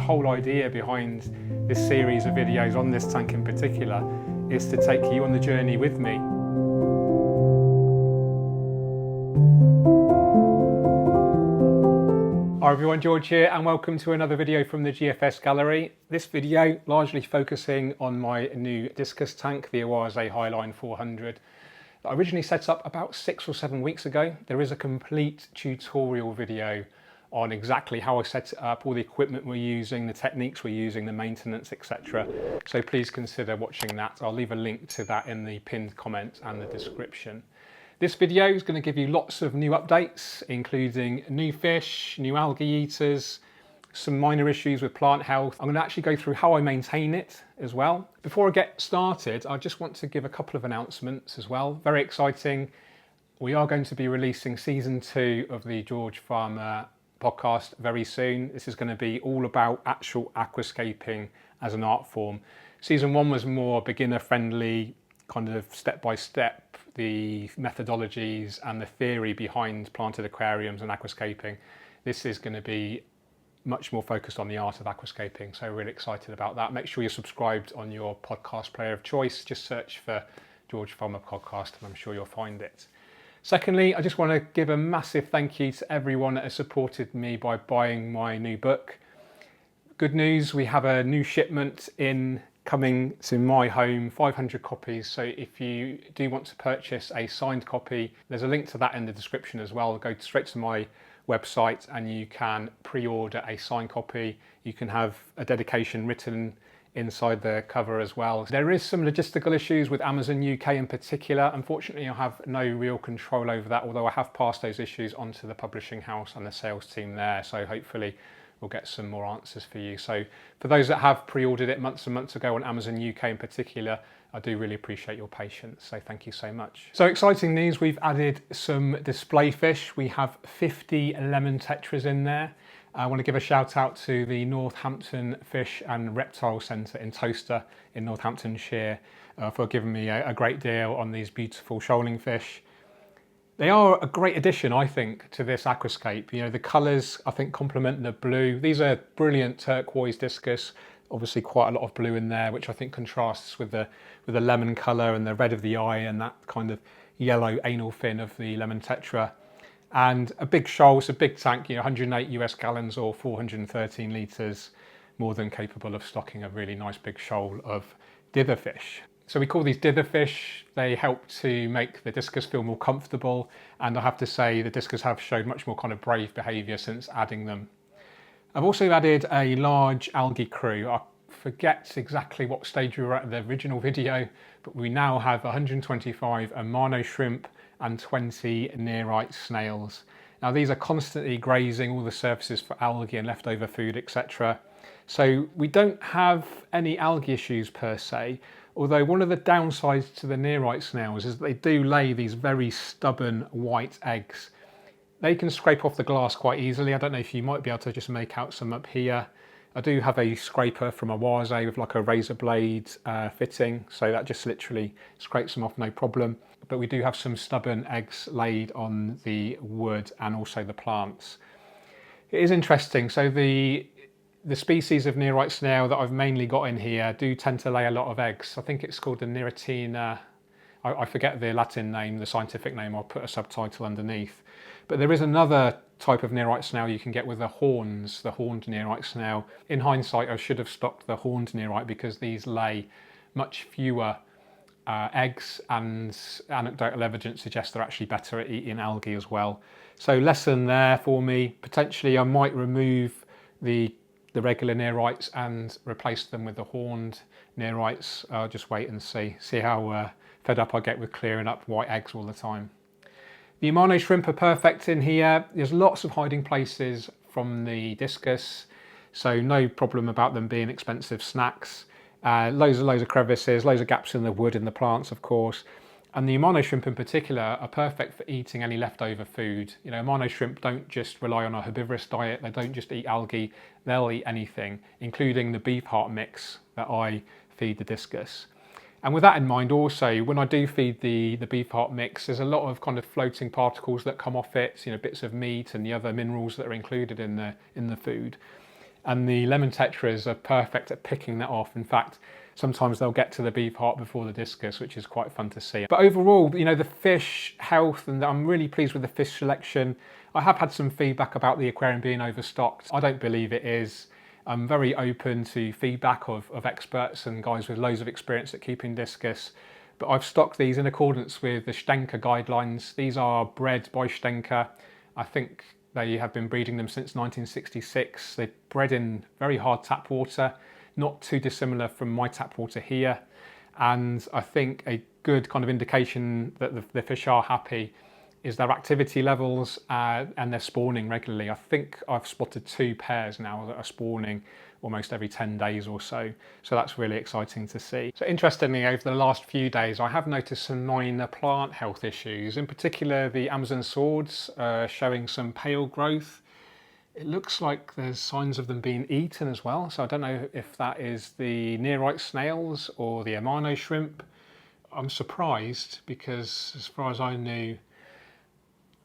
whole idea behind this series of videos on this tank in particular is to take you on the journey with me. Hi everyone, George here and welcome to another video from the GFS gallery. This video largely focusing on my new Discus tank, the Oase HighLine 400. I originally set up about 6 or 7 weeks ago. There is a complete tutorial video on exactly how I set it up, all the equipment we're using, the techniques we're using, the maintenance, etc. So please consider watching that. I'll leave a link to that in the pinned comment and the description. This video is going to give you lots of new updates, including new fish, new algae eaters, some minor issues with plant health. I'm going to actually go through how I maintain it as well. Before I get started, I just want to give a couple of announcements as well. Very exciting. We are going to be releasing season 2 of the George Farmer podcast very soon. This is going to be all about actual aquascaping as an art form. Season 1 was more beginner friendly, kind of step by step, the methodologies and the theory behind planted aquariums and aquascaping. This is going to be much more focused on the art of aquascaping, so really excited about that. Make sure you're subscribed on your podcast player of choice. Just search for George Farmer Podcast and I'm sure you'll find it. Secondly, I just want to give a massive thank you to everyone that has supported me by buying my new book. Good news, we have a new shipment coming to my home, 500 copies. So if you do want to purchase a signed copy, there's a link to that in the description as well. Go straight to my website and you can pre-order a signed copy. You can have a dedication written inside the cover as well. There is some logistical issues with Amazon UK in particular. Unfortunately, I have no real control over that, although I have passed those issues onto the publishing house and the sales team there. So hopefully we'll get some more answers for you. So for those that have pre-ordered it months and months ago on Amazon UK in particular, I do really appreciate your patience. So thank you so much. So exciting news, we've added some display fish. We have 50 lemon tetras in there. I want to give a shout out to the Northampton Fish and Reptile Centre in Towcester in Northamptonshire for giving me a great deal on these beautiful shoaling fish. They are a great addition, I think, to this aquascape. You know, the colours, I think, complement the blue. These are brilliant turquoise discus, obviously quite a lot of blue in there, which I think contrasts with the lemon colour and the red of the eye and that kind of yellow anal fin of the lemon tetra. And a big shoal, it's a big tank, 108 US gallons or 413 litres, more than capable of stocking a really nice big shoal of dither fish. So we call these dither fish. They help to make the discus feel more comfortable, and I have to say the discus have showed much more kind of brave behaviour since adding them. I've also added a large algae crew. I forget exactly what stage we were at in the original video, but we now have 125 Amano shrimp and 20 Nerite snails. Now these are constantly grazing all the surfaces for algae and leftover food, etc. So we don't have any algae issues per se, although one of the downsides to the Nerite snails is that they do lay these very stubborn white eggs. They can scrape off the glass quite easily. I don't know if you might be able to just make out some up here. I do have a scraper from Oase with like a razor blade fitting, so that just literally scrapes them off no problem. But we do have some stubborn eggs laid on the wood and also the plants. It is interesting, so the species of Nerite snail that I've mainly got in here do tend to lay a lot of eggs. I think it's called the Neritina. I forget the Latin name, the scientific name. I'll put a subtitle underneath. But there is another type of Nerite snail you can get with the horns, the horned Nerite snail. In hindsight, I should have stocked the horned Nerite because these lay much fewer eggs, and anecdotal evidence suggests they're actually better at eating algae as well. So lesson there for me. Potentially I might remove the regular Nerites and replace them with the horned Nerites. I'll just wait and see how fed up I get with clearing up white eggs all the time. The Amano shrimp are perfect in here. There's lots of hiding places from the discus, so no problem about them being expensive snacks. Loads of crevices, loads of gaps in the wood and the plants, of course. And the Amano shrimp in particular are perfect for eating any leftover food. Amano shrimp don't just rely on a herbivorous diet. They don't just eat algae. They'll eat anything, including the beef heart mix that I feed the discus. And with that in mind also, when I do feed the beef heart mix, there's a lot of kind of floating particles that come off it, bits of meat and the other minerals that are included in the food. And the lemon tetras are perfect at picking that off. In fact, sometimes they'll get to the B part before the discus, which is quite fun to see. But overall, you know, the fish health, and I'm really pleased with the fish selection. I have had some feedback about the aquarium being overstocked. I don't believe it is. I'm very open to feedback of experts and guys with loads of experience at keeping discus. But I've stocked these in accordance with the Stendker guidelines. These are bred by Stendker. I think they have been breeding them since 1966. They're bred in very hard tap water, not too dissimilar from my tap water here. And I think a good kind of indication that the fish are happy is their activity levels and their spawning regularly. I think I've spotted 2 pairs now that are spawning almost every 10 days or so. So that's really exciting to see. So interestingly, over the last few days, I have noticed some minor plant health issues. In particular, the Amazon swords showing some pale growth. It looks like there's signs of them being eaten as well. So I don't know if that is the Nerite snails or the Amano shrimp. I'm surprised because as far as I knew,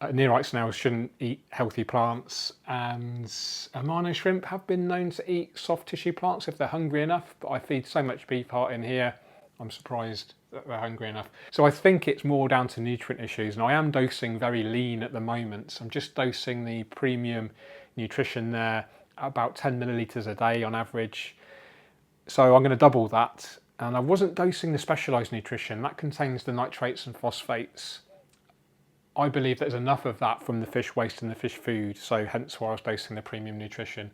Nerite snails shouldn't eat healthy plants, and Amano shrimp have been known to eat soft tissue plants if they're hungry enough, but I feed so much beef heart in here, I'm surprised that they're hungry enough. So I think it's more down to nutrient issues, and I am dosing very lean at the moment. I'm just dosing the premium nutrition there, about 10 millilitres a day on average. So I'm going to double that, and I wasn't dosing the specialised nutrition. That contains the nitrates and phosphates. I believe there's enough of that from the fish waste and the fish food, so hence why I was dosing the premium nutrition.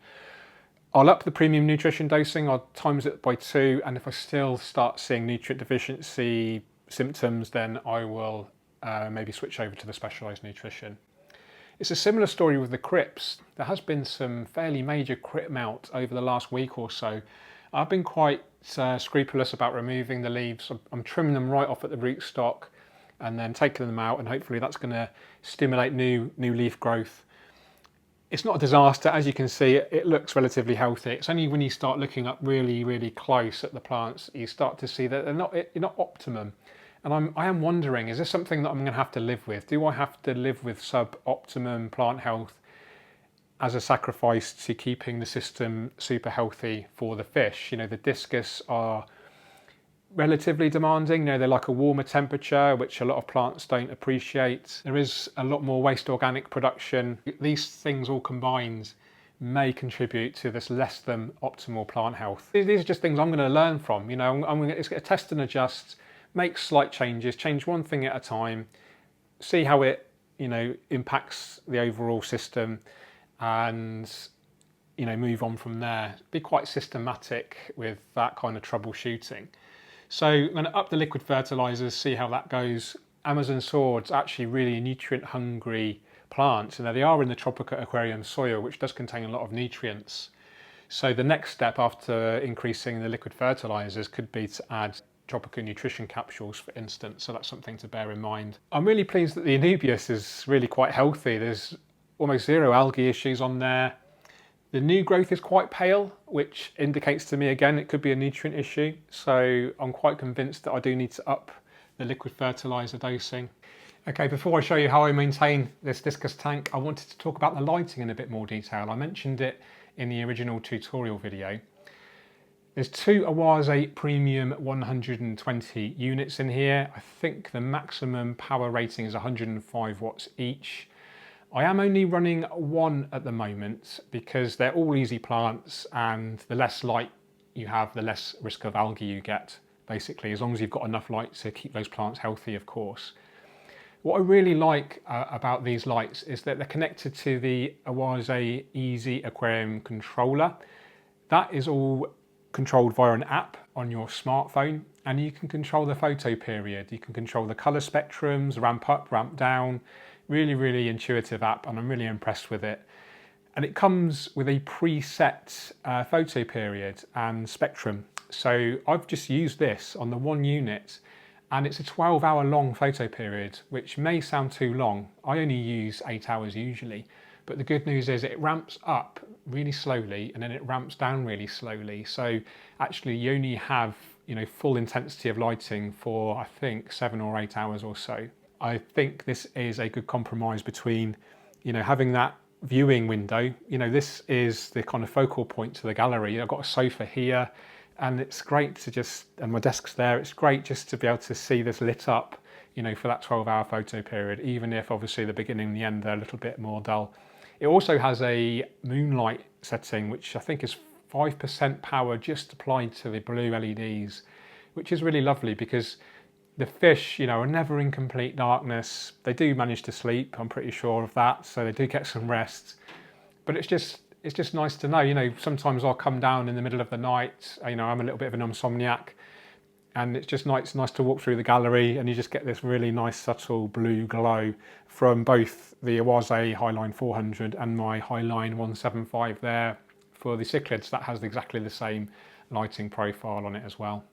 I'll up the premium nutrition dosing, I'll times it by 2, and if I still start seeing nutrient deficiency symptoms, then I will maybe switch over to the specialised nutrition. It's a similar story with the crypts. There has been some fairly major crypt melt over the last week or so. I've been quite scrupulous about removing the leaves. I'm trimming them right off at the rootstock and then taking them out, and hopefully that's going to stimulate new leaf growth. It's not a disaster, as you can see. It looks relatively healthy. It's only when you start looking up really close at the plants you start to see that they're not optimum. And I am wondering, is this something that I'm going to have to live with? Do I have to live with sub-optimum plant health as a sacrifice to keeping the system super healthy for the fish? You know, the discus are relatively demanding. You know, they're like a warmer temperature, which a lot of plants don't appreciate. There is a lot more waste organic production. These things all combined may contribute to this less than optimal plant health. These are just things I'm going to learn from. You know, I'm going to test and adjust, make slight changes, change one thing at a time, see how it, you know, impacts the overall system, and, you know, move on from there. Be quite systematic with that kind of troubleshooting. So I'm going to up the liquid fertilizers, see how that goes. Amazon swords actually really nutrient hungry plants, and they are in the Tropica Aquarium soil, which does contain a lot of nutrients. So the next step after increasing the liquid fertilizers could be to add Tropica nutrition capsules, for instance. So that's something to bear in mind. I'm really pleased that the Anubias is really quite healthy. There's almost 0 algae issues on there. The new growth is quite pale, which indicates to me again it could be a nutrient issue. So I'm quite convinced that I do need to up the liquid fertilizer dosing. Okay, before I show you how I maintain this discus tank, I wanted to talk about the lighting in a bit more detail. I mentioned it in the original tutorial video. There's 2 OASE Premium 120 units in here. I think the maximum power rating is 105 watts each. I am only running 1 at the moment because they're all easy plants, and the less light you have, the less risk of algae you get, basically, as long as you've got enough light to keep those plants healthy, of course. What I really like about these lights is that they're connected to the OASE Easy Aquarium controller. That is all controlled via an app on your smartphone, and you can control the photo period. You can control the colour spectrums, ramp up, ramp down. Really intuitive app, and I'm really impressed with it. And it comes with a preset photo period and spectrum. So I've just used this on the 1 unit, and it's a 12-hour long photo period, which may sound too long. I only use 8 hours usually, but the good news is it ramps up really slowly and then it ramps down really slowly. So actually you only have, you know, full intensity of lighting for I think 7 or 8 hours or so. I think this is a good compromise between, you know, having that viewing window, this is the kind of focal point to the gallery. I've got a sofa here, and it's great to and my desk's there, it's great just to be able to see this lit up, for that 12-hour photo period, even if obviously the beginning and the end are a little bit more dull. It also has a moonlight setting, which I think is 5% power just applied to the blue LEDs, which is really lovely because the fish, are never in complete darkness. They do manage to sleep, I'm pretty sure of that, so they do get some rest. But it's just nice to know, sometimes I'll come down in the middle of the night, I'm a little bit of an insomniac, and it's just nice to walk through the gallery and you just get this really nice subtle blue glow from both the Oase HighLine 400 and my HighLine 175 there for the cichlids. That has exactly the same lighting profile on it as well.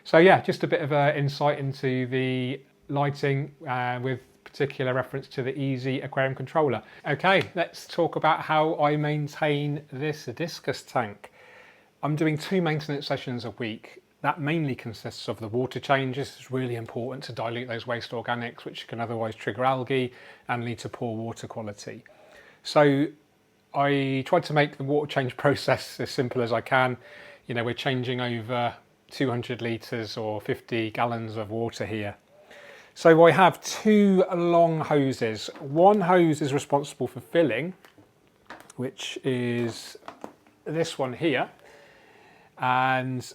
So yeah, just a bit of an insight into the lighting with particular reference to the Easy Aquarium Controller. Okay, let's talk about how I maintain this Discus tank. I'm doing 2 maintenance sessions a week. That mainly consists of the water changes. It's really important to dilute those waste organics, which can otherwise trigger algae and lead to poor water quality. So I tried to make the water change process as simple as I can. We're changing over 200 litres or 50 gallons of water here. So I have 2 long hoses. One hose is responsible for filling, which is this one here. And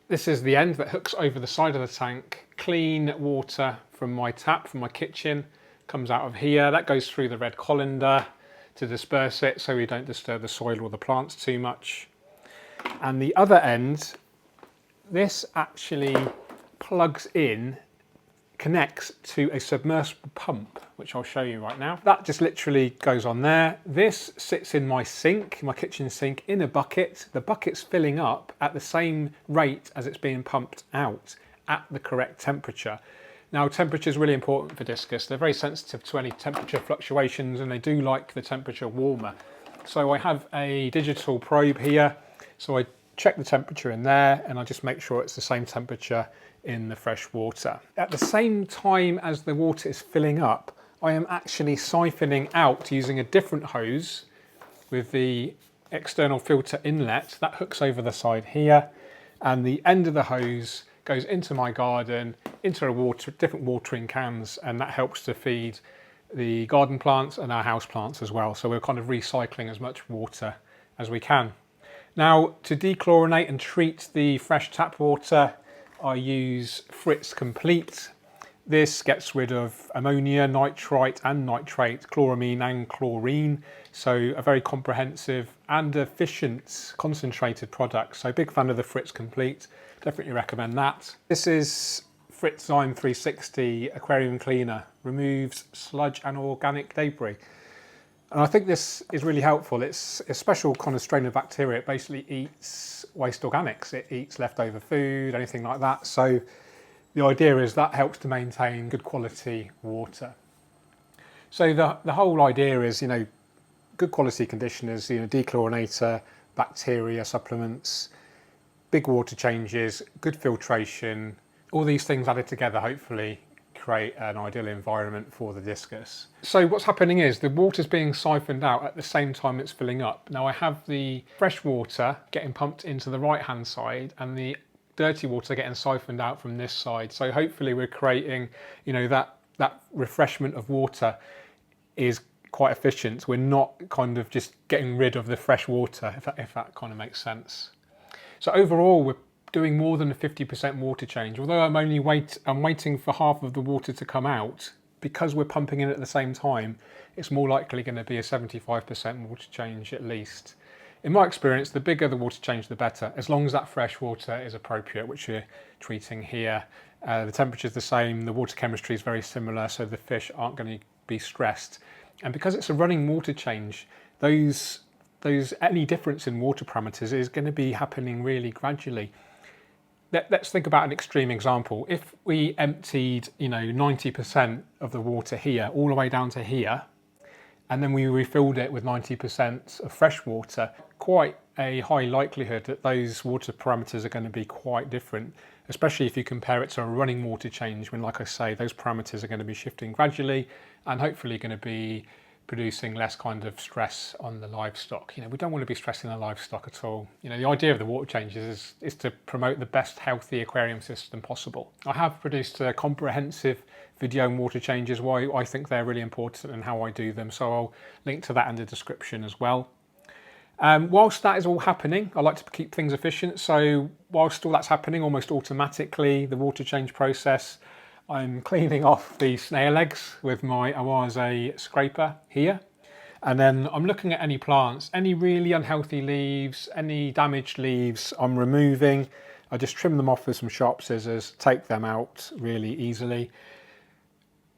this is the end that hooks over the side of the tank. Clean water from my tap, from my kitchen, comes out of here. That goes through the red colander to disperse it so we don't disturb the soil or the plants too much. And the other end, this actually plugs in, connects to a submersible pump, which I'll show you right now. That just literally goes on there. This sits in my sink, my kitchen sink, in a bucket. The bucket's filling up at the same rate as it's being pumped out at the correct temperature. Now, temperature is really important for discus. They're very sensitive to any temperature fluctuations and they do like the temperature warmer. So I have a digital probe here. So I check the temperature in there and I just make sure it's the same temperature in the fresh water. At the same time as the water is filling up, I am actually siphoning out using a different hose with the external filter inlet that hooks over the side here, and the end of the hose goes into my garden, into different watering cans, and that helps to feed the garden plants and our house plants as well. So we're kind of recycling as much water as we can. Now, to dechlorinate and treat the fresh tap water, I use Fritz Complete. This gets rid of ammonia, nitrite and nitrate, chloramine and chlorine. So a very comprehensive and efficient concentrated product. So big fan of the Fritz Complete, definitely recommend that. This is Fritz Zyme 360 Aquarium Cleaner, removes sludge and organic debris. And I think this is really helpful. It's a special kind of strain of bacteria. It basically eats waste organics. It eats leftover food, anything like that. So the idea is that helps to maintain good quality water. So the whole idea is, good quality conditioners, dechlorinator, bacteria supplements, big water changes, good filtration, all these things added together hopefully create an ideal environment for the discus. So what's happening is the water's being siphoned out at the same time it's filling up. Now I have the fresh water getting pumped into the right hand side and the dirty water getting siphoned out from this side. So hopefully we're creating, that refreshment of water is quite efficient. We're not kind of just getting rid of the fresh water, if that kind of makes sense. So overall we're doing more than a 50% water change. Although I'm waiting for half of the water to come out, because we're pumping in at the same time, it's more likely going to be a 75% water change at least. In my experience, the bigger the water change, the better, as long as that fresh water is appropriate, which we're treating here. The temperature is the same, the water chemistry is very similar, so the fish aren't going to be stressed. And because it's a running water change, any difference in water parameters is going to be happening really gradually. Let's think about an extreme example. If we emptied, 90% of the water here, all the way down to here, and then we refilled it with 90% of fresh water, quite a high likelihood that those water parameters are going to be quite different, especially if you compare it to a running water change when, like I say, those parameters are going to be shifting gradually and hopefully going to be producing less kind of stress on the livestock. We don't want to be stressing the livestock at all. The idea of the water changes is to promote the best healthy aquarium system possible. I have produced a comprehensive video on water changes, why I think they're really important and how I do them. So I'll link to that in the description as well. Whilst that is all happening, I like to keep things efficient. So whilst all that's happening, almost automatically, the water change process, I'm cleaning off the snail eggs with my OASE scraper here. And then I'm looking at any plants, any really unhealthy leaves, any damaged leaves I'm removing. I just trim them off with some sharp scissors, take them out really easily.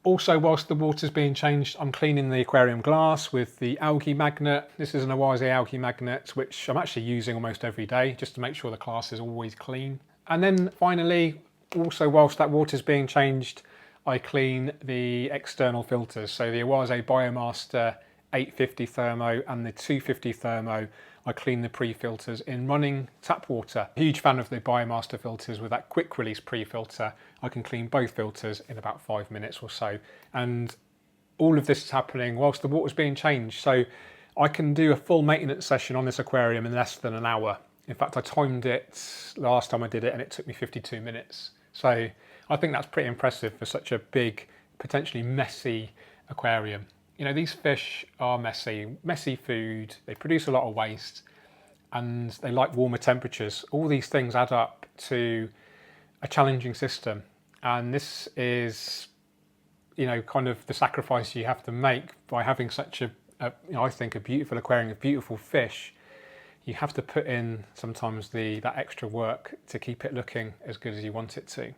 Also, whilst the water's being changed, I'm cleaning the aquarium glass with the algae magnet. This is an OASE algae magnet, which I'm actually using almost every day, just to make sure the glass is always clean. And then finally, also whilst that water's being changed, I clean the external filters. So the OASE Biomaster 850 Thermo and the 250 Thermo, I clean the pre-filters in running tap water. Huge fan of the Biomaster filters with that quick release pre-filter. I can clean both filters in about 5 minutes or so. And all of this is happening whilst the water's being changed. So I can do a full maintenance session on this aquarium in less than an hour. In fact, I timed it last time I did it and it took me 52 minutes. So I think that's pretty impressive for such a big, potentially messy aquarium. These fish are messy food, they produce a lot of waste and they like warmer temperatures. All these things add up to a challenging system. And this is, kind of the sacrifice you have to make by having such I think a beautiful aquarium of beautiful fish. You have to put in sometimes that extra work to keep it looking as good as you want it to.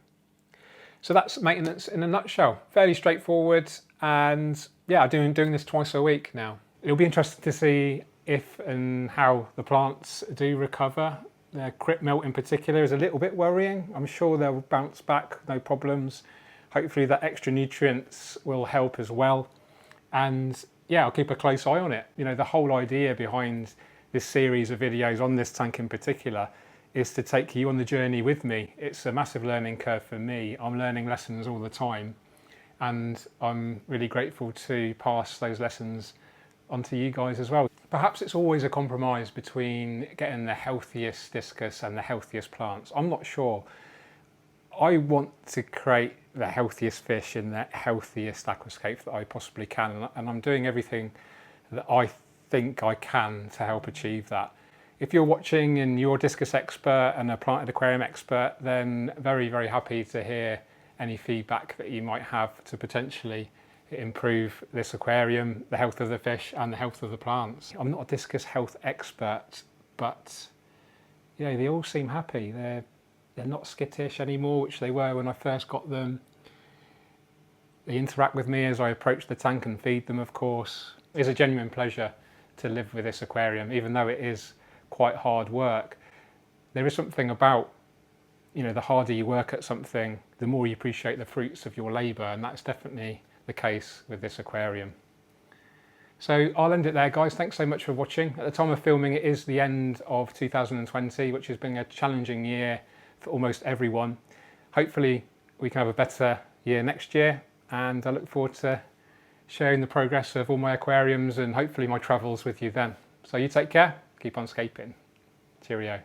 So that's maintenance in a nutshell. Fairly straightforward, and yeah, I'm doing this twice a week now. It'll be interesting to see if and how the plants do recover. Their crypt melt in particular is a little bit worrying. I'm sure they'll bounce back, no problems. Hopefully that extra nutrients will help as well. And yeah, I'll keep a close eye on it. The whole idea behind this series of videos on this tank in particular is to take you on the journey with me. It's a massive learning curve for me. I'm learning lessons all the time, and I'm really grateful to pass those lessons on to you guys as well. Perhaps it's always a compromise between getting the healthiest discus and the healthiest plants. I'm not sure. I want to create the healthiest fish in the healthiest aquascape that I possibly can, and I'm doing everything that I think I can to help achieve that. If you're watching and you're a discus expert and a planted aquarium expert, then very, very happy to hear any feedback that you might have to potentially improve this aquarium, the health of the fish and the health of the plants. I'm not a discus health expert, but they all seem happy. They're not skittish anymore, which they were when I first got them. They interact with me as I approach the tank and feed them, of course. It's a genuine pleasure to live with this aquarium, even though it is quite hard work. There is something about, the harder you work at something, the more you appreciate the fruits of your labour, and that's definitely the case with this aquarium. So I'll end it there, guys. Thanks so much for watching. At the time of filming, it is the end of 2020, which has been a challenging year for almost everyone. Hopefully we can have a better year next year, and I look forward to sharing the progress of all my aquariums and hopefully my travels with you then. So you take care, keep on scaping. Cheerio.